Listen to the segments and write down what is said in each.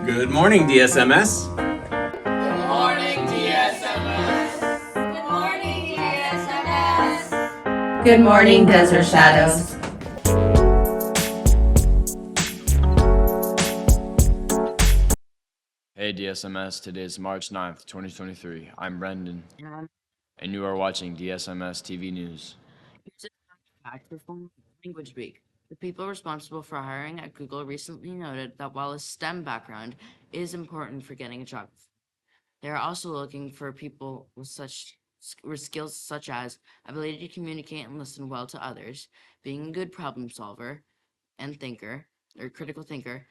Good morning, DSMS. Good morning, DSMS. Good morning, DSMS. Good morning, Desert Shadows. Hey DSMS, today is March 9th, 2023. I'm Brendan, and you are watching DSMS TV News. Here's a fact for Language Week. The people responsible for hiring at Google recently noted that while a STEM background is important for getting a job, they are also looking for people with skills such as ability to communicate and listen well to others, being a good problem solver and thinker or critical thinker,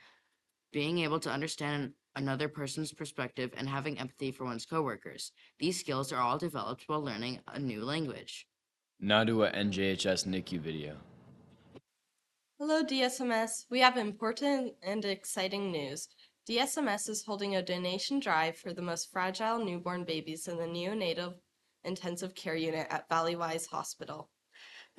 being able to understand another person's perspective, and having empathy for one's coworkers. These skills are all developed while learning a new language. Now to a NJHS NICU video. Hello, DSMS. We have important and exciting news. DSMS is holding a donation drive for the most fragile newborn babies in the neonatal intensive care unit at Valleywise Hospital.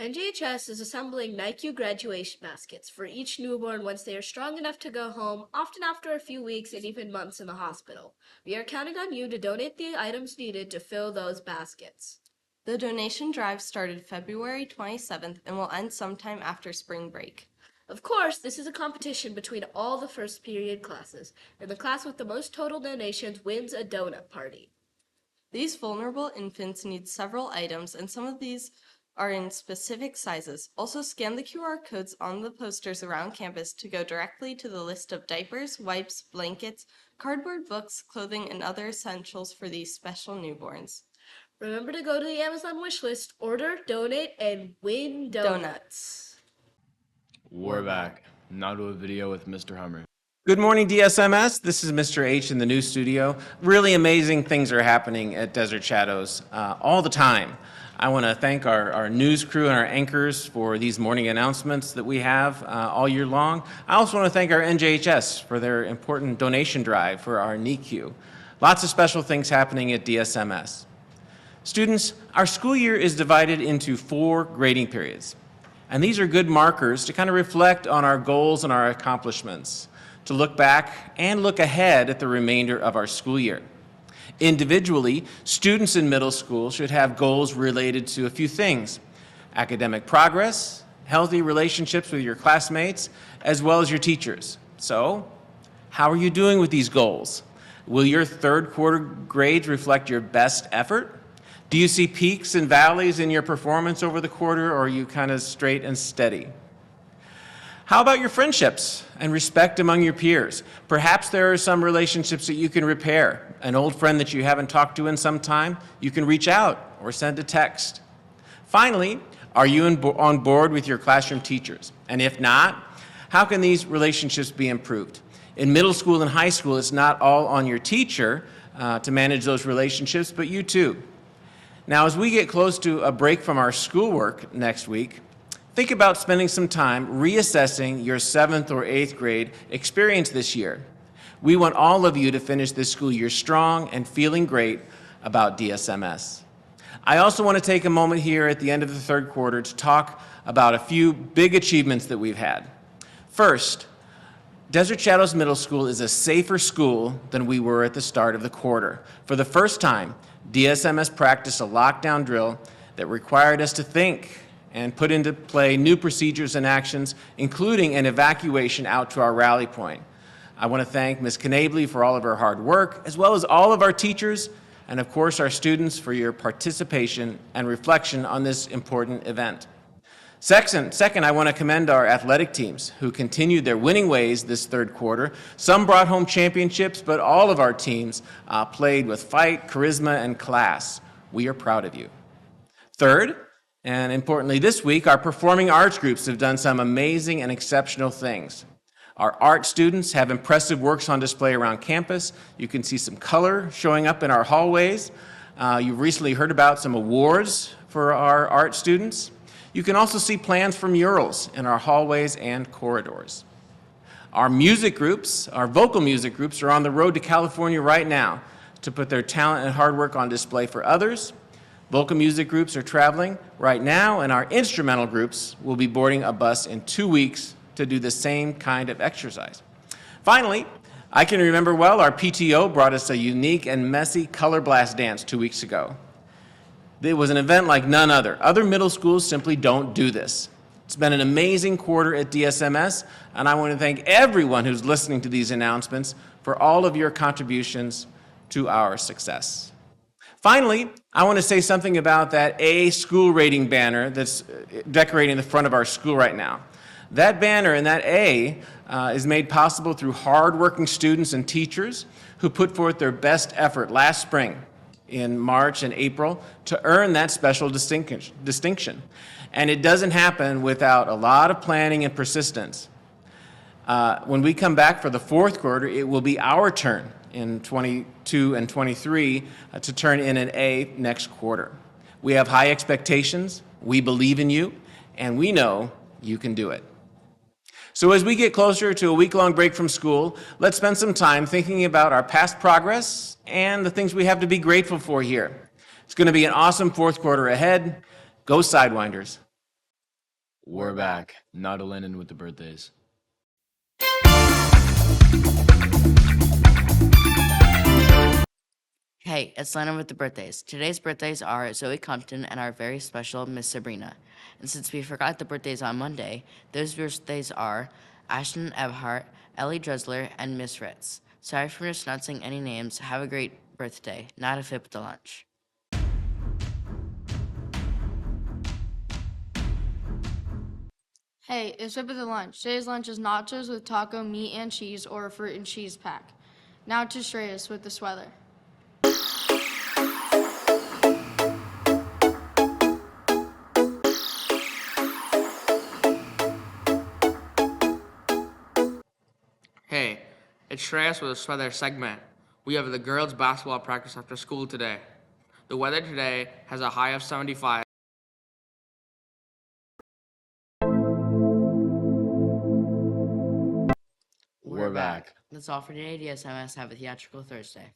NJHS is assembling NICU graduation baskets for each newborn once they are strong enough to go home, often after a few weeks and even months in the hospital. We are counting on you to donate the items needed to fill those baskets. The donation drive started February 27th and will end sometime after spring break. Of course, this is a competition between all the first period classes, and the class with the most total donations wins a donut party. These vulnerable infants need several items, and some of these are in specific sizes. Also, scan the QR codes on the posters around campus to go directly to the list of diapers, wipes, blankets, cardboard books, clothing, and other essentials for these special newborns. Remember to go to the Amazon wish list, order, donate, and win donuts. We're back. Now to a video with Mr. Hummer. Good morning, DSMS. This is Mr. H in the news studio. Really amazing things are happening at Desert Shadows all the time. I want to thank our news crew and our anchors for these morning announcements that we have all year long. I also want to thank our NJHS for their important donation drive for our NICU. Lots of special things happening at DSMS. Students, our school year is divided into 4 grading periods. And these are good markers to kind of reflect on our goals and our accomplishments, to look back and look ahead at the remainder of our school year. Individually, students in middle school should have goals related to a few things: academic progress, healthy relationships with your classmates, as well as your teachers. So, how are you doing with these goals? Will your third quarter grades reflect your best effort? Do you see peaks and valleys in your performance over the quarter, or are you kind of straight and steady? How about your friendships and respect among your peers? Perhaps there are some relationships that you can repair. An old friend that you haven't talked to in some time, you can reach out or send a text. Finally, are you on board with your classroom teachers? And if not, how can these relationships be improved? In middle school and high school, it's not all on your teacher to manage those relationships, but you too. Now, as we get close to a break from our schoolwork next week, think about spending some time reassessing your 7th or 8th grade experience this year. We want all of you to finish this school year strong and feeling great about DSMS. I also want to take a moment here at the end of the third quarter to talk about a few big achievements that we've had. First, Desert Shadows Middle School is a safer school than we were at the start of the quarter. For the first time, DSMS practiced a lockdown drill that required us to think and put into play new procedures and actions, including an evacuation out to our rally point. I want to thank Ms. Knably for all of her hard work, as well as all of our teachers, and of course our students for your participation and reflection on this important event. Second, I want to commend our athletic teams who continued their winning ways this third quarter. Some brought home championships, but all of our teams played with fight, charisma, and class. We are proud of you. Third, and importantly this week, our performing arts groups have done some amazing and exceptional things. Our art students have impressive works on display around campus. You can see some color showing up in our hallways. You've recently heard about some awards for our art students. You can also see plans for murals in our hallways and corridors. Our music groups, our vocal music groups, are on the road to California right now to put their talent and hard work on display for others. Vocal music groups are traveling right now, and our instrumental groups will be boarding a bus in 2 weeks to do the same kind of exercise. Finally, I can remember well our PTO brought us a unique and messy color blast dance 2 weeks ago. It was an event like none other. Other middle schools simply don't do this. It's been an amazing quarter at DSMS, and I want to thank everyone who's listening to these announcements for all of your contributions to our success. Finally, I want to say something about that A school rating banner that's decorating the front of our school right now. That banner and that A is made possible through hardworking students and teachers who put forth their best effort last spring in March and April to earn that special distinction. And it doesn't happen without a lot of planning and persistence. When we come back for the fourth quarter, it will be our turn in 22 and 23 to turn in an A next quarter. We have high expectations, we believe in you, and we know you can do it. So as we get closer to a week-long break from school, let's spend some time thinking about our past progress and the things we have to be grateful for here. It's going to be an awesome fourth quarter ahead. Go Sidewinders. We're back. Nada Lennon with the birthdays. Hey, it's Lena with the birthdays. Today's birthdays are Zoe Compton and our very special Miss Sabrina. And since we forgot the birthdays on Monday, those birthdays are Ashton Ebhart, Ellie Dresler, and Miss Ritz. Sorry for mispronouncing any names. Have a great birthday. Not a fit with the lunch. Hey, it's Whip of the Lunch. Today's lunch is nachos with taco, meat and cheese, or a fruit and cheese pack. Now to Shreyas with this weather. Hey, it's Shreyas with a weather segment. We have the girls' basketball practice after school today. The weather today has a high of 75. We're back. That's all for today, DSMS. Have a theatrical Thursday.